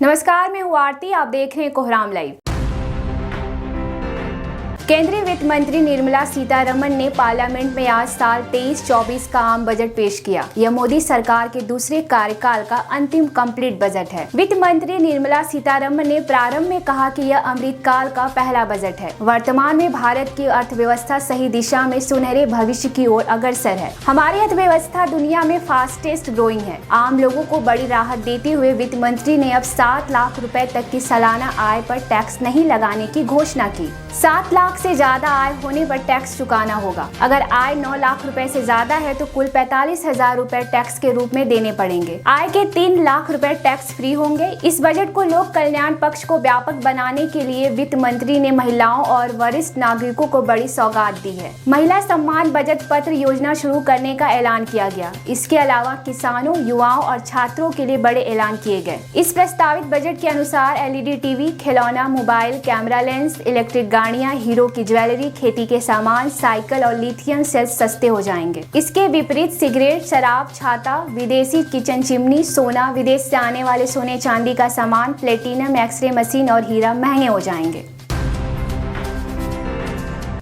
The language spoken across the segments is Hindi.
नमस्कार, मैं हूँ आरती। आप देख रहे हैं कोहराम लाइव। केंद्रीय वित्त मंत्री निर्मला सीतारमण ने पार्लियामेंट में आज साल 23-24 का आम बजट पेश किया। यह मोदी सरकार के दूसरे कार्यकाल का अंतिम कंप्लीट बजट है। वित्त मंत्री निर्मला सीतारमण ने प्रारंभ में कहा कि यह अमृतकाल का पहला बजट है। वर्तमान में भारत की अर्थव्यवस्था सही दिशा में सुनहरे भविष्य की ओर अग्रसर है। हमारी अर्थव्यवस्था दुनिया में फास्टेस्ट ग्रोइंग है। आम लोगों को बड़ी राहत देते हुए वित्त मंत्री ने अब 7 लाख रुपए तक की सालाना आय पर टैक्स नहीं लगाने की घोषणा की। 7 लाख से ज्यादा आय होने पर टैक्स चुकाना होगा। अगर आय 9 लाख रुपए से ज्यादा है तो कुल 45,000 रुपए टैक्स के रूप में देने पड़ेंगे। आय के 3 लाख रुपए टैक्स फ्री होंगे। इस बजट को लोक कल्याण पक्ष को व्यापक बनाने के लिए वित्त मंत्री ने महिलाओं और वरिष्ठ नागरिकों को बड़ी सौगात दी है। महिला सम्मान बचत पत्र योजना शुरू करने का ऐलान किया गया। इसके अलावा किसानों, युवाओं और छात्रों के लिए बड़े ऐलान किए गए। इस प्रस्तावित बजट के अनुसार LED टीवी, खिलौना, मोबाइल, कैमरा लेंस, इलेक्ट्रिक गाड़ियां, हीरो की ज्वेलरी, खेती के सामान, साइकिल और लिथियम सेल्स सस्ते हो जाएंगे। इसके विपरीत सिगरेट, शराब, छाता, विदेशी किचन चिमनी, सोना, विदेश से आने वाले सोने चांदी का सामान, प्लेटिनम, एक्सरे मशीन और हीरा महंगे हो जाएंगे।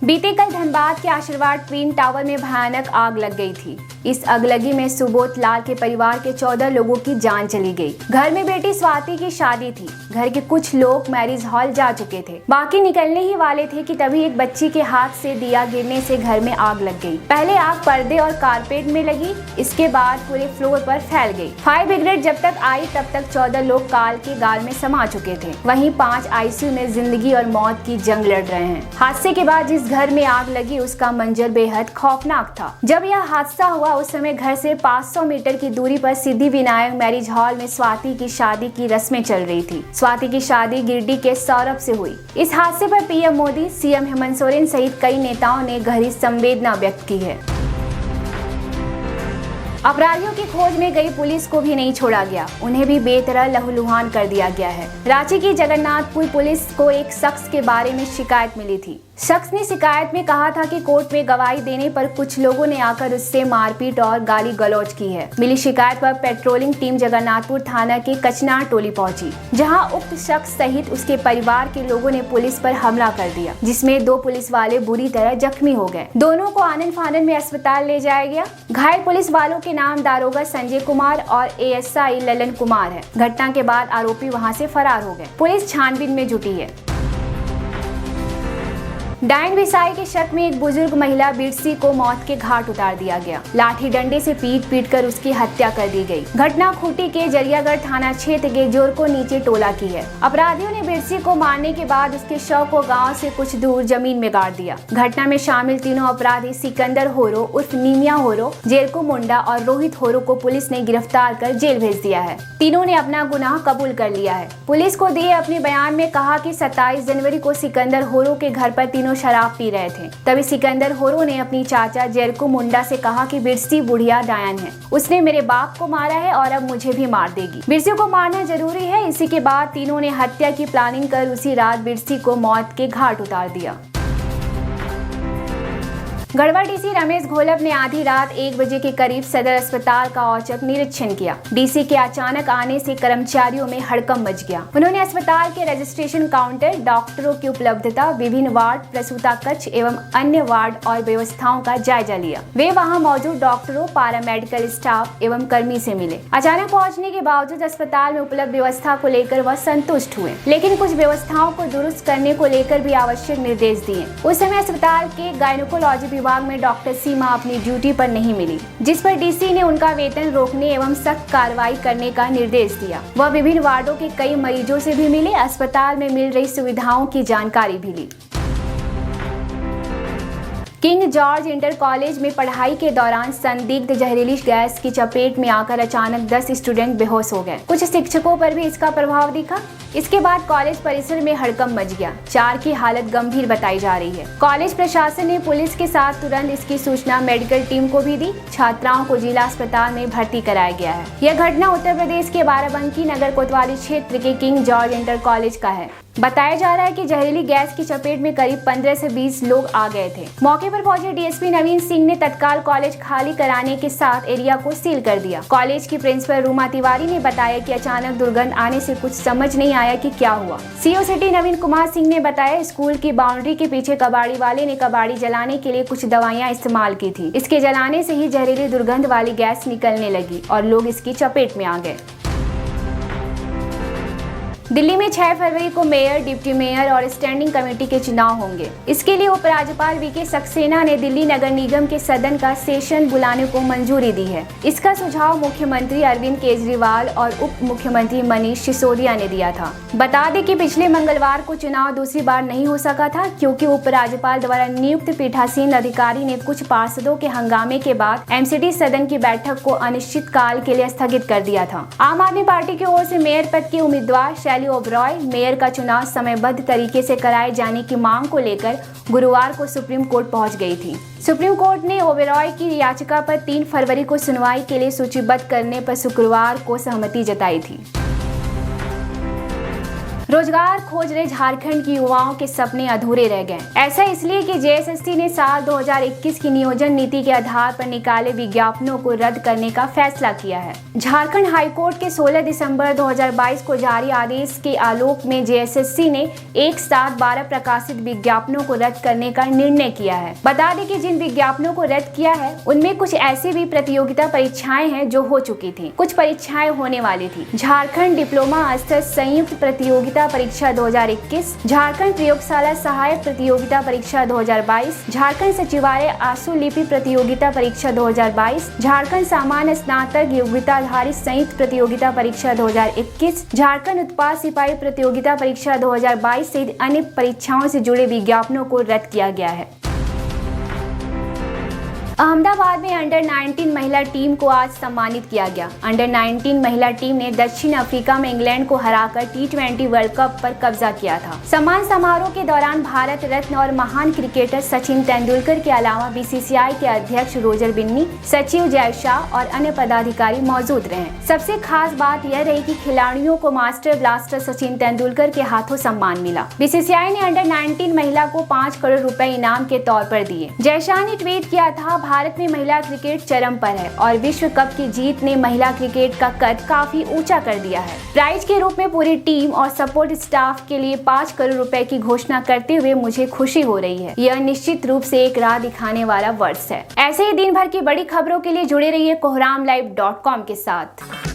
बीते कल धनबाद के आशीर्वाद ट्विन टावर में भयानक आग लग गई थी। इस अगलगी में सुबोध लाल के परिवार के 14 लोगों की जान चली गई। घर में बेटी स्वाति की शादी थी। घर के कुछ लोग मैरिज हॉल जा चुके थे, बाकी निकलने ही वाले थे कि तभी एक बच्ची के हाथ से दिया गिरने से घर में आग लग गई। पहले आग पर्दे और कारपेट में लगी, इसके बाद पूरे फ्लोर पर फैल गई। फायर ब्रिगेड जब तक आई तब तक 14 लोग काल के गाल में समा चुके थे। वहीं 5 ICU में जिंदगी और मौत की जंग लड़ रहे हैं। हादसे के बाद जिस घर में आग लगी उसका मंजर बेहद खौफनाक था। जब यह हादसा हुआ उस समय घर से 500 मीटर की दूरी पर सिद्धि विनायक मैरिज हॉल में स्वाति की शादी की रस्में चल रही थी। स्वाति की शादी गिरडी के सौरभ से हुई। इस हादसे पर PM मोदी, CM हेमंत सोरेन सहित कई नेताओं ने गहरी संवेदना व्यक्त की है। अपराधियों की खोज में गई पुलिस को भी नहीं छोड़ा गया। उन्हें भी बेतरह लहूलुहान कर दिया गया है। रांची की जगन्नाथपुर पुलिस को एक शख्स के बारे में शिकायत मिली थी। शख्स ने शिकायत में कहा था कि कोर्ट में गवाही देने पर कुछ लोगों ने आकर उससे मारपीट और गाली गलौज की है। मिली शिकायत पर पेट्रोलिंग टीम जगन्नाथपुर थाना के कचनार टोली पहुंची, जहां उक्त शख्स सहित उसके परिवार के लोगों ने पुलिस पर हमला कर दिया, जिसमें 2 पुलिस वाले बुरी तरह जख्मी हो गए। दोनों को आनन फानन में अस्पताल ले जाया गया। घायल पुलिस वालों के नाम दारोगा संजय कुमार और ASI ललन कुमार है। घटना के बाद आरोपी वहां से फरार हो गए। पुलिस छानबीन में जुटी है। डायन विसाई के शक में एक बुजुर्ग महिला बिरसी को मौत के घाट उतार दिया गया। लाठी डंडे से पीट कर उसकी हत्या कर दी गई। घटना खूंटी के जरियागढ़ थाना क्षेत्र के जोरको नीचे टोला की है। अपराधियों ने बिरसी को मारने के बाद उसके शव को गांव से कुछ दूर जमीन में गाड़ दिया। घटना में शामिल तीनों अपराधी सिकंदर होरो उर्फ नीमिया होरो, जेरको मुंडा और रोहित होरो को पुलिस ने गिरफ्तार कर जेल भेज दिया है। तीनों ने अपना गुनाह कबूल कर लिया है। पुलिस को दिए अपने बयान में कहा कि 27 जनवरी को सिकंदर होरो के घर पर तीनों शराब पी रहे थे। तभी सिकंदर होरो ने अपनी चाचा जेरको मुंडा से कहा कि बिरसी बुढ़िया डायन है, उसने मेरे बाप को मारा है और अब मुझे भी मार देगी। बिरसी को मारना जरूरी है। इसी के बाद तीनों ने हत्या की प्लानिंग कर उसी रात बिरसी को मौत के घाट उतार दिया। गढ़वा DC रमेश घोलप ने आधी रात 1 बजे के करीब सदर अस्पताल का औचक निरीक्षण किया। DC के अचानक आने से कर्मचारियों में हड़कंप मच गया। उन्होंने अस्पताल के रजिस्ट्रेशन काउंटर, डॉक्टरों की उपलब्धता, विभिन्न वार्ड, प्रसूता कक्ष एवं अन्य वार्ड और व्यवस्थाओं का जायजा लिया। वे वहां मौजूद डॉक्टरों, पैरामेडिकल स्टाफ एवं कर्मी से मिले। अचानक पहुंचने के बावजूद अस्पताल में उपलब्ध व्यवस्था को लेकर वह संतुष्ट हुए, लेकिन कुछ व्यवस्थाओं को दुरुस्त करने को लेकर भी आवश्यक निर्देश दिए। उस समय अस्पताल के गायनोकोलॉजी विभाग में डॉक्टर सीमा अपनी ड्यूटी पर नहीं मिली, जिस पर DC ने उनका वेतन रोकने एवं सख्त कार्रवाई करने का निर्देश दिया। वह विभिन्न वार्डों के कई मरीजों से भी मिले, अस्पताल में मिल रही सुविधाओं की जानकारी भी ली। किंग जॉर्ज इंटर कॉलेज में पढ़ाई के दौरान संदिग्ध जहरीली गैस की चपेट में आकर अचानक 10 स्टूडेंट बेहोश हो गए। कुछ शिक्षकों पर भी इसका प्रभाव दिखा। इसके बाद कॉलेज परिसर में हड़कंप मच गया। 4 की हालत गंभीर बताई जा रही है। कॉलेज प्रशासन ने पुलिस के साथ तुरंत इसकी सूचना मेडिकल टीम को भी दी। छात्राओं को जिला अस्पताल में भर्ती कराया गया है। यह घटना उत्तर प्रदेश के बाराबंकी नगर कोतवाली क्षेत्र के किंग जॉर्ज इंटर कॉलेज का है। बताया जा रहा है कि जहरीली गैस की चपेट में करीब 15 से 20 लोग आ गए थे। मौके पर पहुंचे डीएसपी नवीन सिंह ने तत्काल कॉलेज खाली कराने के साथ एरिया को सील कर दिया। कॉलेज की प्रिंसिपल रूमा तिवारी ने बताया कि अचानक दुर्गंध आने से कुछ समझ नहीं आया कि क्या हुआ। सीओ सिटी नवीन कुमार सिंह ने बताया, स्कूल की बाउंड्री के पीछे कबाड़ी वाले ने कबाड़ी जलाने के लिए कुछ दवाइयां इस्तेमाल की थी। इसके जलाने से ही जहरीली दुर्गंध वाली गैस निकलने लगी और लोग इसकी चपेट में आ गए। दिल्ली में 6 फरवरी को मेयर, डिप्टी मेयर और स्टैंडिंग कमेटी के चुनाव होंगे। इसके लिए उपराज्यपाल वीके सक्सेना ने दिल्ली नगर निगम के सदन का सेशन बुलाने को मंजूरी दी है। इसका सुझाव मुख्यमंत्री अरविंद केजरीवाल और उप मुख्यमंत्री मनीष सिसोदिया ने दिया था। बता दें कि पिछले मंगलवार को चुनाव दूसरी बार नहीं हो सका था, क्योंकि उपराज्यपाल द्वारा नियुक्त पीठासीन अधिकारी ने कुछ पार्षदों के हंगामे के बाद एमसीडी सदन की बैठक को अनिश्चित काल के लिए स्थगित कर दिया था। आम आदमी पार्टी की ओर से मेयर पद के उम्मीदवार शैली ओबरॉय मेयर का चुनाव समयबद्ध तरीके से कराए जाने की मांग को लेकर गुरुवार को सुप्रीम कोर्ट पहुंच गई थी। सुप्रीम कोर्ट ने ओबरॉय की याचिका पर 3 फरवरी को सुनवाई के लिए सूचीबद्ध करने पर शुक्रवार को सहमति जताई थी। रोजगार खोज रहे झारखंड की युवाओं के सपने अधूरे रह गए। ऐसा इसलिए कि जेएसएससी ने साल 2021 की नियोजन नीति के आधार पर निकाले विज्ञापनों को रद्द करने का फैसला किया है। झारखंड हाईकोर्ट के 16 दिसंबर 2022 को जारी आदेश के आलोक में जेएसएससी ने एक साथ 12 प्रकाशित विज्ञापनों को रद्द करने का निर्णय किया है। बता दें कि जिन विज्ञापनों को रद्द किया है उनमें कुछ ऐसी भी प्रतियोगिता परीक्षाएं हैं जो हो चुकी थी, कुछ परीक्षाएं होने वाली थी। झारखंड डिप्लोमा स्तर संयुक्त प्रतियोगिता परीक्षा 2021, झारखंड प्रयोगशाला सहायक प्रतियोगिता परीक्षा 2022, झारखंड सचिवालय आशुलिपि प्रतियोगिता परीक्षा 2022, झारखंड सामान्य स्नातक योग्यता आधारित संयुक्त प्रतियोगिता परीक्षा 2021, झारखंड उत्पाद सिपाही प्रतियोगिता परीक्षा 2022 सहित अन्य परीक्षाओं से जुड़े विज्ञापनों को रद्द किया गया है। अहमदाबाद में अंडर 19 महिला टीम को आज सम्मानित किया गया। अंडर 19 महिला टीम ने दक्षिण अफ्रीका में इंग्लैंड को हराकर T20 वर्ल्ड कप पर कब्जा किया था। सम्मान समारोह के दौरान भारत रत्न और महान क्रिकेटर सचिन तेंदुलकर के अलावा बीसीसीआई के अध्यक्ष रोजर बिन्नी, सचिव जय शाह और अन्य पदाधिकारी मौजूद रहे। सबसे खास बात यह रही कि खिलाड़ियों को मास्टर ब्लास्टर सचिन तेंदुलकर के हाथों सम्मान मिला। बीसीसीआई ने अंडर 19 महिला को 5 करोड़ रुपए इनाम के तौर पर दिए। जय शाह ने ट्वीट किया था, भारत में महिला क्रिकेट चरम पर है और विश्व कप की जीत ने महिला क्रिकेट का कद काफी ऊंचा कर दिया है। प्राइज के रूप में पूरी टीम और सपोर्ट स्टाफ के लिए 5 करोड़ रुपए की घोषणा करते हुए मुझे खुशी हो रही है। यह निश्चित रूप से एक राह दिखाने वाला वर्ष है। ऐसे ही दिन भर की बड़ी खबरों के लिए जुड़े रहिए कोहरामलाइव.com के साथ।